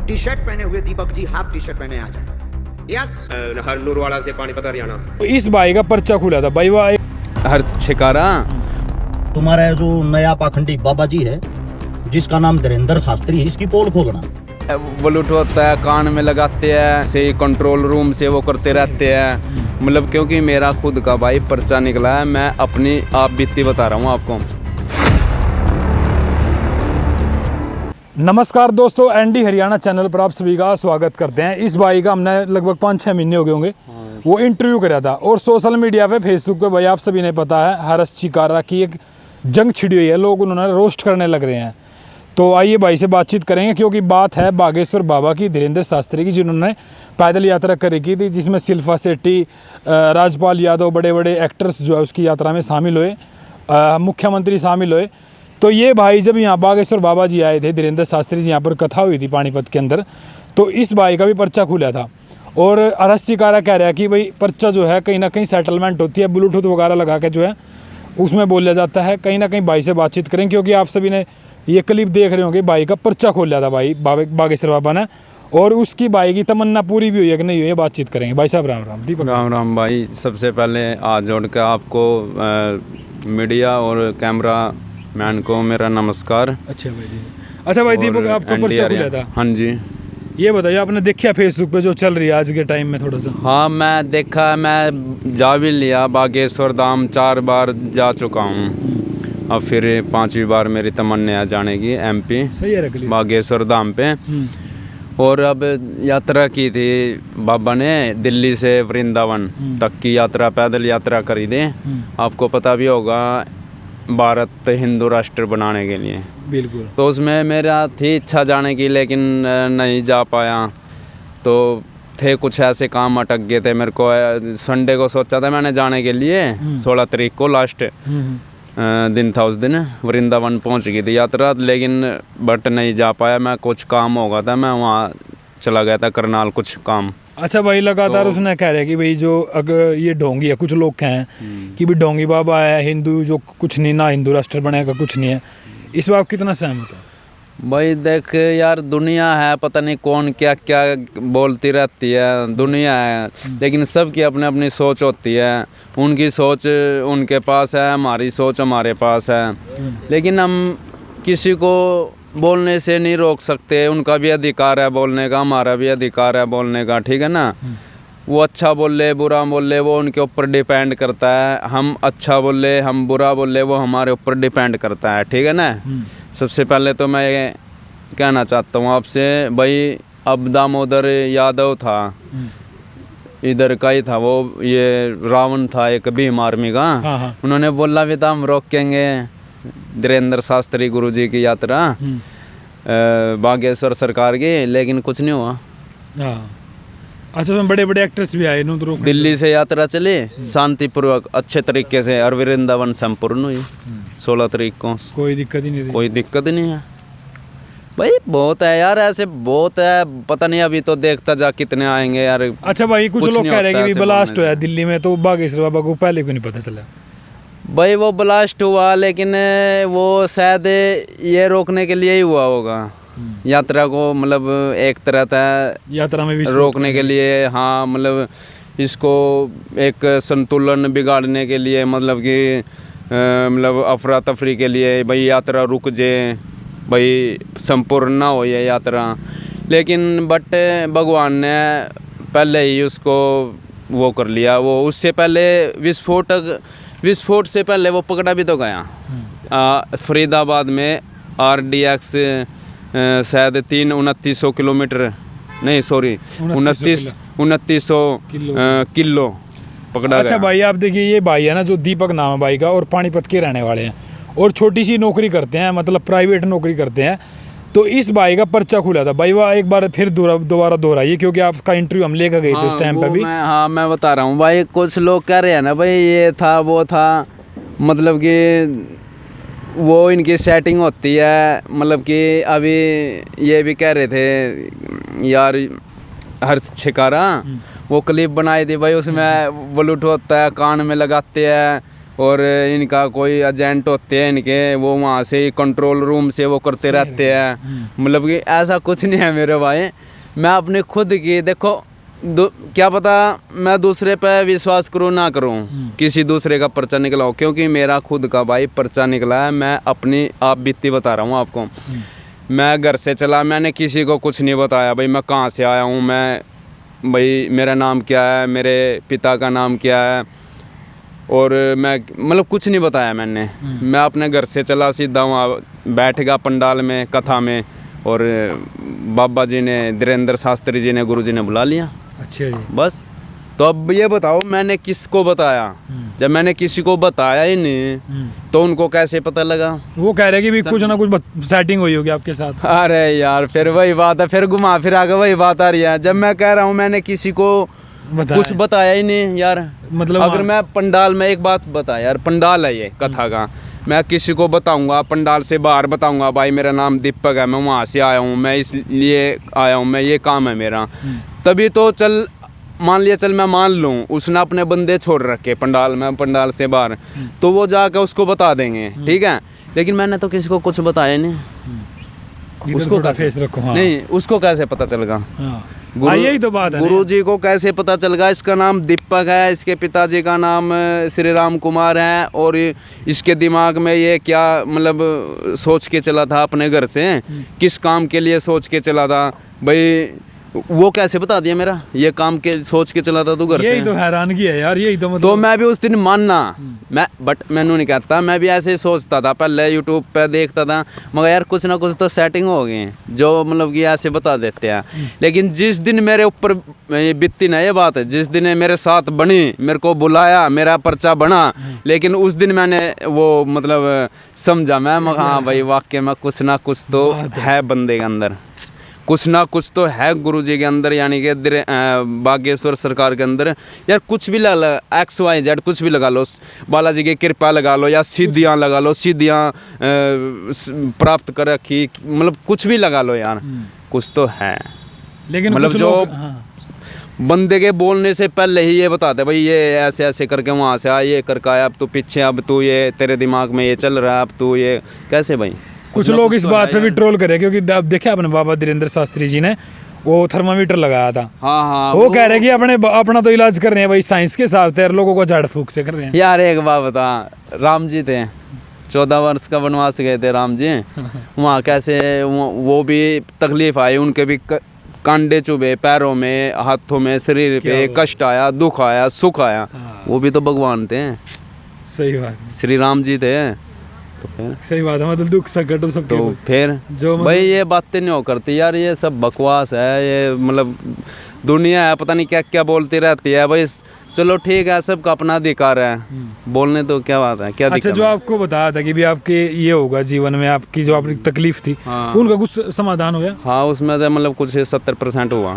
T shirt पहने हुए Deepak ji half T shirt पहने आ जाए। यस, हर नूरवाड़ा से पानीपत हरियाणा। इस भाई का पर्चा खुला था भाई, वह हर छिकारा। तुम्हारा जो नया पाखंडी बाबा जी है जिसका नाम धीरेन्द्र शास्त्री है, इसकी पोल खोलना। ब्लूटूथ होता है, कान में लगाते हैं, से कंट्रोल रूम से वो करते रहते हैं। मतलब क्योंकि मेरा खुद का भाई पर्चा निकला है, मैं अपनी आप बीती बता रहा हूँ आपको। नमस्कार दोस्तों, एनडी हरियाणा चैनल पर आप सभी का स्वागत करते हैं। इस भाई का हमने लगभग 5-6 महीने हो गए होंगे वो इंटरव्यू कराया था, और सोशल मीडिया पे फेसबुक पे भाई आप सभी ने पता है हर्ष छिकारा की एक जंग छिड़ी हुई है, लोग उन्होंने रोस्ट करने लग रहे हैं। तो आइए भाई से बातचीत करेंगे, क्योंकि बात है बागेश्वर बाबा की, धीरेन्द्र शास्त्री की, जिन्होंने पैदल यात्रा करी की थी, जिसमें शिल्पा शेट्टी, राजपाल यादव, बड़े बड़े एक्टर्स जो है उसकी यात्रा में शामिल हुए, मुख्यमंत्री शामिल हुए। तो ये भाई जब यहाँ बागेश्वर बाबा जी आए थे, धीरेन्द्र शास्त्री जी यहाँ पर कथा हुई थी पानीपत के अंदर, तो इस भाई का भी पर्चा खुला था। और हर्ष छिकारा कह रहा है कि भाई पर्चा जो है कहीं ना कहीं सेटलमेंट होती है, ब्लूटूथ वगैरह लगा के जो है उसमें बोला जाता है। कहीं ना कहीं भाई से बातचीत करें, क्योंकि आप सभी ने ये क्लिप देख रहे होंगे, भाई का पर्चा खोला था भाई बागेश्वर बाबा ने, और उसकी भाई की तमन्ना पूरी भी हुई है कि नहीं हुई है, बातचीत करेंगे। भाई साहब राम राम। दीपक राम राम भाई। सबसे पहले हाथ जोड़ के आपको मीडिया और कैमरा मैन को मेरा नमस्कार। अच्छा भाई दीपक आपका पर्चा खुला था। हाँ जी, ये बताइए, आपने देखा फेसबुक पे जो चल रही है आज के टाइम में थोड़ा सा? हाँ मैं देखा, मैं जा भी लिया बागेश्वर धाम, 4 बार जा चुका हूँ, अब फिर 5वीं बार मेरी तमन्ना जाने की एमपी बागेश्वर धाम पे। और अब यात्रा की थी बाबा ने, दिल्ली से वृंदावन तक की यात्रा, पैदल यात्रा करी थी। आपको पता भी होगा, भारत हिंदू राष्ट्र बनाने के लिए। बिल्कुल। तो उसमें मेरा थी इच्छा जाने की, लेकिन नहीं जा पाया। तो थे कुछ ऐसे काम अटक गए थे मेरे को। संडे को सोचा था मैंने जाने के लिए, 16 तारीख को लास्ट दिन था, उस दिन वृंदावन पहुंच गई थी यात्रा, लेकिन बट नहीं जा पाया मैं, कुछ काम होगा था, मैं वहाँ चला गया था करनाल, कुछ काम। अच्छा भाई, लगातार उसने कह रहा है कि भाई जो अगर ये ढोंगी है, कुछ लोग कहें कि भाई ढोंगी बाबा है, हिंदू जो कुछ नहीं, ना हिंदू राष्ट्र बनेगा, कुछ नहीं है। इस बात कितना सहमत है? भाई देख यार, दुनिया है, पता नहीं कौन क्या क्या बोलती रहती है, दुनिया है, लेकिन सबकी अपनी अपनी सोच होती है। उनकी सोच उनके पास है, हमारी सोच हमारे पास है, लेकिन हम किसी को बोलने से नहीं रोक सकते। उनका भी अधिकार है बोलने का, हमारा भी अधिकार है बोलने का, ठीक है ना। वो अच्छा बोले बुरा बोले वो उनके ऊपर डिपेंड करता है, हम अच्छा बोले हम बुरा बोले वो हमारे ऊपर डिपेंड करता है, ठीक है ना। सबसे पहले तो मैं ये कहना चाहता हूँ आपसे भाई, अब दामोदर यादव था, इधर का ही था वो, ये रावण था एक भीम आर्मी का। उन्होंने बोला भी था हम रोकेंगे धीरेन्द्र शास्त्री गुरुजी की यात्रा बागेश्वर सरकार की, लेकिन कुछ नहीं हुआ। अच्छा, उसमें बड़े बड़े एक्टर्स भी आए, दिल्ली से यात्रा चली शांतिपूर्वक अच्छे तरीके से, और वृंदावन संपूर्ण हुई 16 तारीख को। कोई दिक्कत ही नहीं, कोई दिक्कत नहीं है भाई। बहुत है यार, ऐसे बहुत है, पता नहीं अभी तो देखता जा कितने आएंगे यार। अच्छा भाई, कुछ लोग कह रहे हैं कि ब्लास्ट हुआ दिल्ली में, तो बागेश्वर बाबा को पहले क्यों नहीं पता चला? भाई वो ब्लास्ट हुआ, लेकिन वो शायद ये रोकने के लिए ही हुआ होगा, यात्रा को, मतलब एक तरह था यात्रा में भी रोकने के लिए। हाँ, मतलब इसको एक संतुलन बिगाड़ने के लिए, मतलब कि मतलब अफरा तफरी के लिए, भाई यात्रा रुक जाए, भाई संपूर्ण ना हो ये यात्रा। लेकिन बट भगवान ने पहले ही उसको वो कर लिया। वो उससे पहले विस्फोट से पहले वो पकड़ा भी तो गया फरीदाबाद में, RDX शायद 2900 किलोमीटर, नहीं सॉरी 2900 किलो पकड़ा। अच्छा भाई, आप देखिए, ये भाई है ना, जो दीपक नाम है भाई का, और पानीपत के रहने वाले हैं, और छोटी सी नौकरी करते हैं, मतलब प्राइवेट नौकरी करते हैं। तो इस भाई का पर्चा खुला था भाई, वह एक बार फिर दोबारा दोहराइए, क्योंकि आपका इंटरव्यू हम लेकर गए थे उस टाइम पे भी। मैं बता रहा हूँ भाई, कुछ लोग कह रहे हैं ना भाई ये था वो था, मतलब कि वो इनकी सेटिंग होती है। मतलब कि अभी ये भी कह रहे थे यार, हर्ष छिकारा वो क्लिप बनाई थी भाई, उसमें ब्लूटूथ होता है, कान में लगाते हैं, और इनका कोई एजेंट होते हैं इनके, वो वहाँ से कंट्रोल रूम से वो करते रहते हैं। मतलब कि ऐसा कुछ नहीं है मेरे भाई, मैं अपने खुद की देखो क्या पता मैं दूसरे पे विश्वास करूँ ना करूँ, किसी दूसरे का पर्चा निकला हो, क्योंकि मेरा खुद का भाई पर्चा निकला है। मैं अपनी आप बीती बता रहा हूँ आपको। मैं घर से चला, मैंने किसी को कुछ नहीं बताया भाई मैं कहाँ से आया हूँ, मैं भाई मेरा नाम क्या है, मेरे पिता का नाम क्या है, और मैं मतलब कुछ नहीं बताया मैंने। मैं अपने घर से चला, सीधा वहाँ बैठ गया पंडाल में कथा में, और बाबा जी ने, धीरेन्द्र शास्त्री जी ने, गुरु जी ने बुला लिया। अच्छा जी। बस। तो अब ये बताओ मैंने किसको बताया? जब मैंने किसी को बताया ही नहीं तो उनको कैसे पता लगा? वो कह रहे कि भी कुछ ना कुछ सेटिंग हुई होगी आपके साथ। अरे यार फिर वही बात है, फिर घुमा फिरा के वही बात आ रही है। जब मैं कह रहा हूँ मैंने किसी को कुछ बताया ही नहीं यार। मतलब अगर मैं पंडाल में एक बात बता यार, पंडाल है ये कथा का, मैं किसी को बताऊंगा पंडाल से बाहर बताऊंगा भाई मेरा नाम दीपक है, मैं वहाँ से आया हूँ, मैं इसलिए आया हूँ, मैं ये काम है मेरा, तभी तो चल मान लिया, चल मैं मान लूँ उसने अपने बंदे छोड़ रखे पंडाल में, पंडाल से बाहर, तो वो जाकर उसको बता देंगे, ठीक है। लेकिन मैंने तो किसी को कुछ बताया नहीं। उसको कैसे फेस रखो? हाँ। नहीं, उसको कैसे पता चलेगा? यही तो बात है। गुरु जी को कैसे पता चलेगा इसका नाम दीपक है, इसके पिताजी का नाम श्री राम कुमार है, और इसके दिमाग में ये क्या मतलब सोच के चला था अपने घर से, किस काम के लिए सोच के चला था भाई, वो कैसे बता दिया मेरा ये काम के सोच के चला था तू घर से? यही तो हैरानगी है यार, यही तो मतलब। तो मैं भी उस दिन मानना मैं, बट मैंने नहीं कहता, मैं भी ऐसे ही सोचता था पहले, यूट्यूब पे देखता था, मगर यार कुछ ना कुछ तो सेटिंग हो गई जो मतलब कि ऐसे बता देते हैं। लेकिन जिस दिन मेरे ऊपर बीती ना ये बात है, जिस दिन मेरे साथ बनी, मेरे को बुलाया, मेरा पर्चा बना, लेकिन उस दिन मैंने वो मतलब समझा, मैं हाँ भाई वाकई में कुछ ना कुछ तो है बंदे के अंदर, कुछ ना कुछ तो है गुरु जी के अंदर, यानी कि बागेश्वर सरकार के अंदर। यार कुछ भी लगा, XYZ कुछ भी लगा लो, बालाजी की कृपा लगा लो, या सिद्धियाँ लगा लो, सिद्धियाँ प्राप्त कर रखी, मतलब कुछ भी लगा लो यार, कुछ तो है। लेकिन मतलब जो बंदे के बोलने से पहले ही ये बताते भाई ये ऐसे ऐसे करके वहाँ से आया, ये करके आया, अब तू पीछे, अब तू ये तेरे दिमाग में ये चल रहा है, अब तू ये कैसे भाई? कुछ लोग इस बात पे भी ट्रोल करे, क्योंकि अब देखे अपने बाबा धीरेन्द्र शास्त्री जी ने वो थर्मामीटर लगाया था। हाँ, वो कह रहे कि अपना तो इलाज कर रहे हैं भाई साइंस के हिसाब से, लोगों को झाड़ फूक से कर रहे हैं। यार एक बात बता, राम जी थे 14 वर्ष का वनवास गए थे राम जी, वहाँ कैसे वो भी तकलीफ आई, उनके भी कांडे चुभे पैरों में, हाथों में, शरीर पे कष्ट आया, दुख आया, सुख आया, वो भी तो भगवान थे। सही बात, श्री राम जी थे। तो फिर सही बात है, मतलब दुख संकट सब, तो फिर जो भाई ये बातें नहीं हो करती यार, ये सब बकवास है, ये मतलब दुनिया है पता नहीं क्या क्या बोलती रहती है भाई। चलो ठीक है, सबका अपना अधिकार है बोलने, तो क्या बात है, क्या अच्छा जो आपको बताया था कि भी आपके ये होगा जीवन में, आपकी जो आपकी तकलीफ थी, उनका कुछ समाधान हो गया? हाँ, उसमें तो मतलब कुछ 70% हुआ।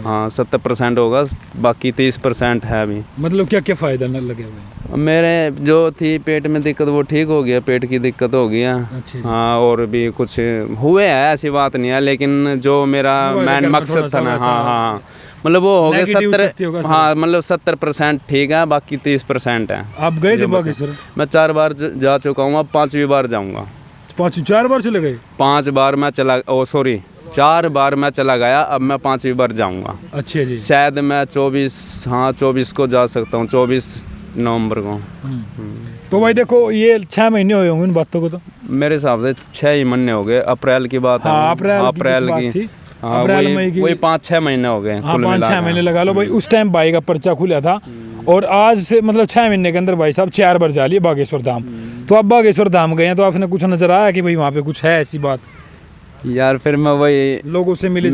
हाँ 70% होगा, बाकी 30% है अभी। मतलब क्या क्या फायदा न लगे हुए? मेरे जो थी पेट में दिक्कत वो ठीक हो गया, पेट की दिक्कत हो गया। हाँ, और भी कुछ हुए है, ऐसी बात नहीं है, लेकिन जो मेरा मेन मकसद था ना, हाँ मतलब वो हो गया 70, हाँ मतलब 70% ठीक है, बाकी 30% है। आप गए थे बागेश्वर? मैं 4 बार जा चुका हूँ, अब 5वीं बार जाऊँगा। 4 बार चले गए? 5 बार मैं चला, 4 बार मैं चला गया, अब मैं 5वीं बार जाऊँगा। अच्छा जी। शायद मैं 24 को जा सकता हूँ, 24 नवंबर को। तो भाई देखो ये 6 महीने हुए होंगे इन बातों को, तो मेरे हिसाब से 6 ही महीने हो गए, अप्रैल की बात है। अप्रैल की, अप्रैल मई की, वही 5-6 महीने हो गए। हाँ 5-6 महीने लगा लो भाई। उस टाइम भाई का पर्चा खुला था, और आज से मतलब 6 महीने के अंदर भाई साहब 4 बार जा लिए बागेश्वर धाम। तो अब बागेश्वर धाम गए हैं, तो आपने कुछ नजर आया कि भाई वहाँ पे कुछ है ऐसी बात? यार फिर मैं वही लोगों से मिले,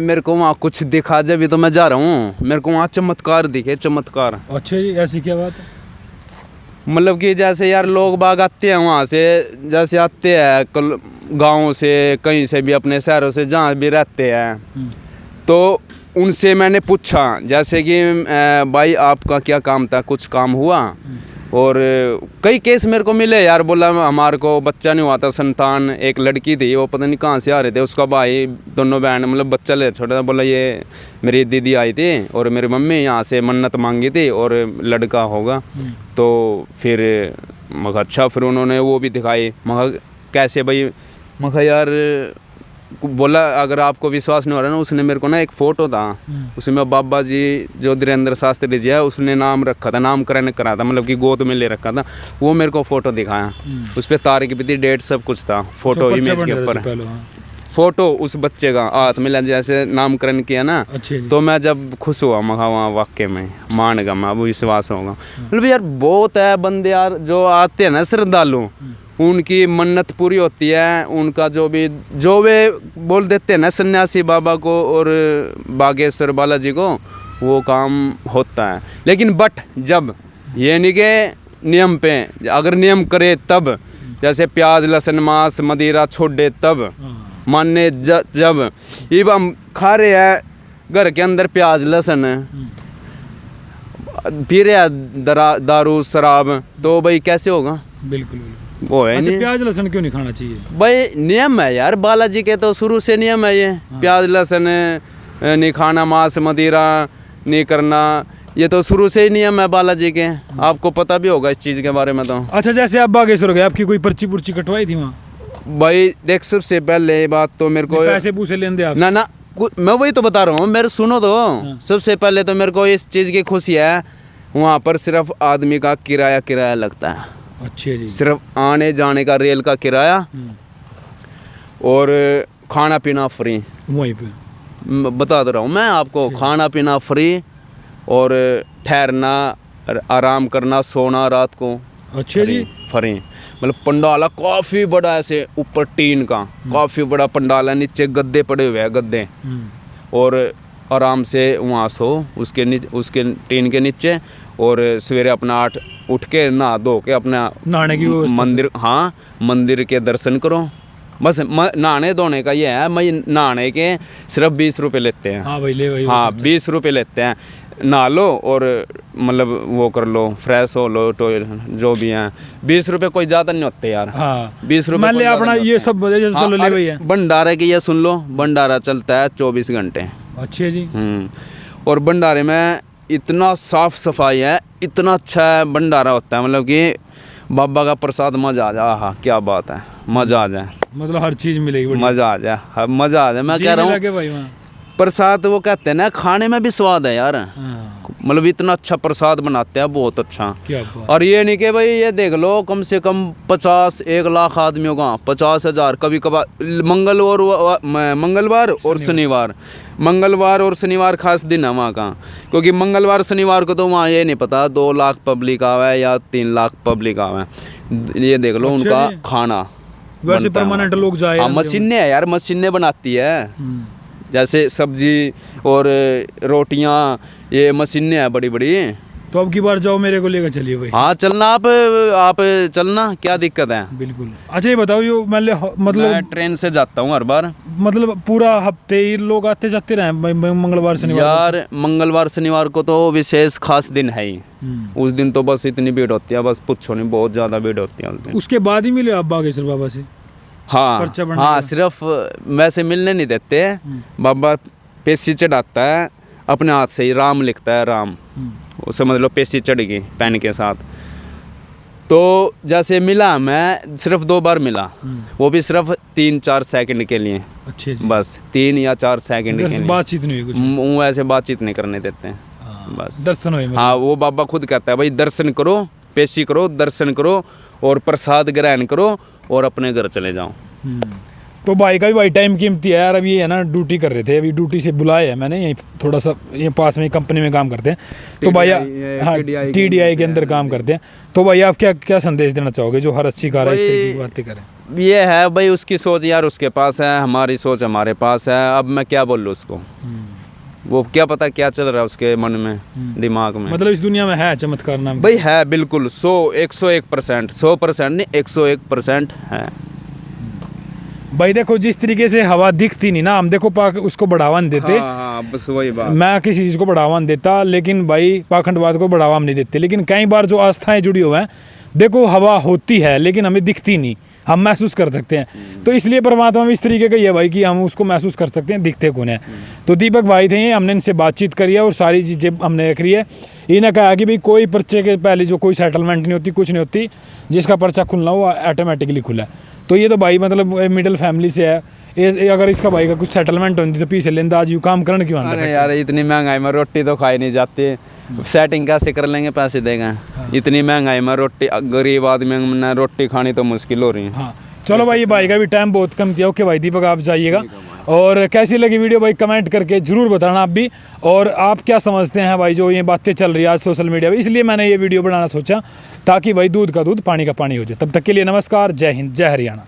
मेरे को वहाँ कुछ दिखा, जब तो मैं जा रहा हूँ, मेरे को वहाँ चमत्कार दिखे, चमत्कार। अच्छा जी, ऐसी क्या बात है? मतलब कि जैसे यार लोग बाग आते हैं वहाँ से, जैसे आते हैं गाँव से, कहीं से भी, अपने शहरों से, जहाँ भी रहते हैं, तो उनसे मैंने पूछा जैसे कि भाई आपका क्या काम था, कुछ काम हुआ? और कई केस मेरे को मिले यार, बोला हमारे को बच्चा नहीं हुआ था, संतान, एक लड़की थी, वो पता नहीं कहाँ से आ रहे थे, उसका भाई, दोनों बहन, मतलब बच्चा ले छोटा था, बोला ये मेरी दीदी आई थी और मेरी मम्मी यहाँ से मन्नत मांगी थी और लड़का होगा। तो फिर मगर अच्छा, फिर उन्होंने वो भी दिखाई, मगर कैसे भाई, मगर यार बोला अगर आपको विश्वास नहीं हो रहा ना, उसने मेरे को ना एक फ़ोटो था, उसमें बाबा जी जो धीरेन्द्र शास्त्री जी है, उसने नाम रखा था, नामकरण करा था, मतलब कि गोद में ले रखा था, वो मेरे को फ़ोटो दिखाया, उस पर तारीख भी थी, डेट सब कुछ था, फ़ोटो इमेज के ऊपर, फ़ोटो उस बच्चे का हाथ में जैसे नामकरण किया ना, तो मैं जब खुश हुआ, मगा वहाँ वाकई में मान गया मैं, अब विश्वास होगा। मतलब यार बहुत है बंदे यार जो आते हैं ना श्रद्धालु, उनकी मन्नत पूरी होती है, उनका जो वे बोल देते हैं ना सन्यासी बाबा को और बागेश्वर बालाजी को, वो काम होता है। लेकिन बट जब ये नहीं कि नियम पे, अगर नियम करे तब, जैसे प्याज लहसुन मांस मदिरा छोड़े तब, मानने जब ये हम खा रहे हैं घर के अंदर प्याज लहसुन, पी रहे हैं दारू शराब, तो भाई कैसे होगा? बिल्कुल वो है। अच्छा, प्याज लहसुन क्यों नहीं खाना चाहिए भाई? नियम है यार, बालाजी के तो शुरू से नियम है ये। प्याज लहसुन नहीं खाना, मांस मदिरा नहीं करना, ये तो शुरू से ही नियम है बालाजी के, आपको पता भी होगा इस चीज़ के बारे में। तो अच्छा, जैसे आप बागेश्वर गए, आपकी कोई पर्ची पुर्ची कटवाई थी वहाँ? भाई देख, सबसे पहले ये बात तो मेरे को पैसे पूसे लेन दे आप? ना मैं वही तो बता रहा हूँ, मेरे सुनो तो। सबसे पहले तो मेरे को इस चीज़ की खुशी है, वहाँ पर सिर्फ आदमी का किराया लगता है। अच्छा जी। सिर्फ आने जाने का रेल का किराया और खाना पीना फ्री, वहीं पे बता दे रहा हूँ मैं आपको, खाना पीना फ्री और ठहरना, आराम करना, सोना रात को अच्छा जी फ्री। मतलब पंडाल काफ़ी बड़ा, ऐसे ऊपर टीन का काफ़ी बड़ा पंडाल है, नीचे गद्दे पड़े हुए हैं, गद्दे, और आराम से वहाँ सो उसके टीन के नीचे, और सवेरे अपना 8 उठ के नहा धो के अपना नहाने की मंदिर, हाँ मंदिर के दर्शन करो। बस नहाने धोने का ये है, मैं नहाने के सिर्फ 20 रुपये लेते हैं। हाँ भाई ले भाई, हाँ 20 रुपये लेते हैं, नहा लो और मतलब वो कर लो, फ्रेश हो लो, जो भी हैं। 20 रुपये कोई ज़्यादा नहीं होते यार। हाँ 20 रुपये मान ले अपना ये सब चलो ले भैया। भंडारे की ये सुन लो, भंडारा चलता है 24 घंटे। अच्छे जी। और भंडारे में इतना साफ सफाई है, इतना अच्छा है भंडारा होता है, मतलब कि बाबा का प्रसाद मजा आ जाए। हाँ क्या बात है, मजा आ जाए, मतलब हर चीज मिलेगी, मजा आ जाए, मजा आ जाए। मैं कह रहा हूँ प्रसाद, वो कहते हैं ना खाने में भी स्वाद है यार, मतलब इतना अच्छा प्रसाद बनाते हैं, बहुत अच्छा। क्या बात। और ये नहीं कि भाई ये देख लो, कम से कम 50-1 लाख आदमियों का 50,000, कभी कभार मंगलवार और शनिवार, मंगलवार और शनिवार खास दिन है वहाँ का, क्योंकि मंगलवार शनिवार को तो वहाँ ये नहीं पता 2 लाख पब्लिक आवा है या 3 लाख पब्लिक आवा है। ये देख लो उनका खाना। वैसे परमानेंट लोग जाए। हाँ मशीनें है यार, मशीनें बनाती है, जैसे सब्जी और रोटियां, ये मशीनें हैं बड़ी बड़ी। तो अब की बार जाओ, मेरे को लेकर चलिए भाई। हाँ चलना, आप चलना, क्या दिक्कत है? बिल्कुल। अच्छा ये बताओ, यो मतलब मैं ट्रेन से जाता हूँ हर बार, मतलब पूरा हफ्ते ही लोग आते जाते रहे मंगलवार शनिवार? यार मंगलवार शनिवार को तो विशेष खास दिन है ही, उस दिन तो बस इतनी भीड़ होती है, बस पूछो नहीं, बहुत ज़्यादा भीड़ होती है उस दिन। उसके बाद ही मिले आप बागेश्वर बाबा से? हाँ सिर्फ वैसे मिलने नहीं देते, बाबा पेशी चढ़ाता है अपने हाथ से ही, राम लिखता है, राम, समझ लो पेशी चढ़ गई पेन के साथ। तो जैसे मिला, मैं सिर्फ 2 बार मिला, वो भी सिर्फ 3-4 सेकंड के लिए। अच्छे जी। बस 3 या 4 सेकंड के लिए, बातचीत नहीं हुई कुछ? ऐसे बातचीत नहीं करने देते हैं, बस दर्शन हुए। हाँ वो बाबा खुद कहता है भाई दर्शन करो, पेशी करो, दर्शन करो और प्रसाद ग्रहण करो और अपने घर चले जाओ। तो भाई का भी भाई टाइम कीमती है यार। अभी है ना ड्यूटी कर रहे थे, अभी ड्यूटी से बुलाए है मैंने, यहीं थोड़ा सा ये पास में कंपनी में काम करते हैं, तो भाई हाँ TDI के अंदर काम करते हैं। तो भाई आप क्या संदेश देना चाहोगे जो हर अच्छी कार है इस तरह की बातें करें? ये है भाई उसकी सोच यार उसके पास है, हमारी सोच हमारे पास है, अब मैं क्या बोल लूँ उसको, वो क्या पता क्या चल रहा है उसके मन में, दिमाग में। मतलब इस दुनिया में है चमत्कार नाम भाई, है बिल्कुल 101% 100% नहीं 101% है। भाई देखो जिस तरीके से हवा दिखती नहीं ना, हम देखो उसको बढ़ावा नहीं देते। हाँ, बस वही बात। मैं किसी चीज़ को बढ़ावा नहीं देता, लेकिन भाई पाखंडवाद को बढ़ावा हम नहीं देते। लेकिन कई बार जो आस्थाएं जुड़ी हुई हैं, देखो हवा होती है लेकिन हमें दिखती नहीं, हम महसूस कर सकते हैं। तो इसलिए परमात्मा में इस तरीके का ही है भाई कि हम उसको महसूस कर सकते हैं, दिखते कौन है। तो दीपक भाई थे, हमने इनसे बातचीत करी है और सारी चीज़ें हमने करी है। इन्हें कहा कि भाई कोई पर्चे के पहले जो कोई सेटलमेंट नहीं होती, कुछ नहीं होती, जिसका पर्चा खुलना वो ऑटोमेटिकली खुला है। तो ये तो भाई मतलब मिडिल फैमिली से है। ये अगर इसका भाई का कुछ सेटलमेंट होती तो पीछे लेंदा आज यू काम करने क्यों आंदा? अरे यार इतनी महंगाई में रोटी तो खाई नहीं जाती, सेटिंग कैसे कर लेंगे, पैसे देंगे? इतनी महंगाई में रोटी, गरीब आदमी में रोटी खानी तो मुश्किल हो रही है। हाँ चलो भाई, ये भाई का भी टाइम बहुत कम किया। ओके भाई दीपक, आप जाइएगा। और कैसी लगी वीडियो भाई कमेंट करके ज़रूर बताना आप भी। और आप क्या समझते हैं भाई जो ये बातें चल रही है आज सोशल मीडिया पे, इसलिए मैंने ये वीडियो बनाना सोचा ताकि भाई दूध का दूध पानी का पानी हो जाए। तब तक के लिए नमस्कार, जय हिंद, जय हरियाणा।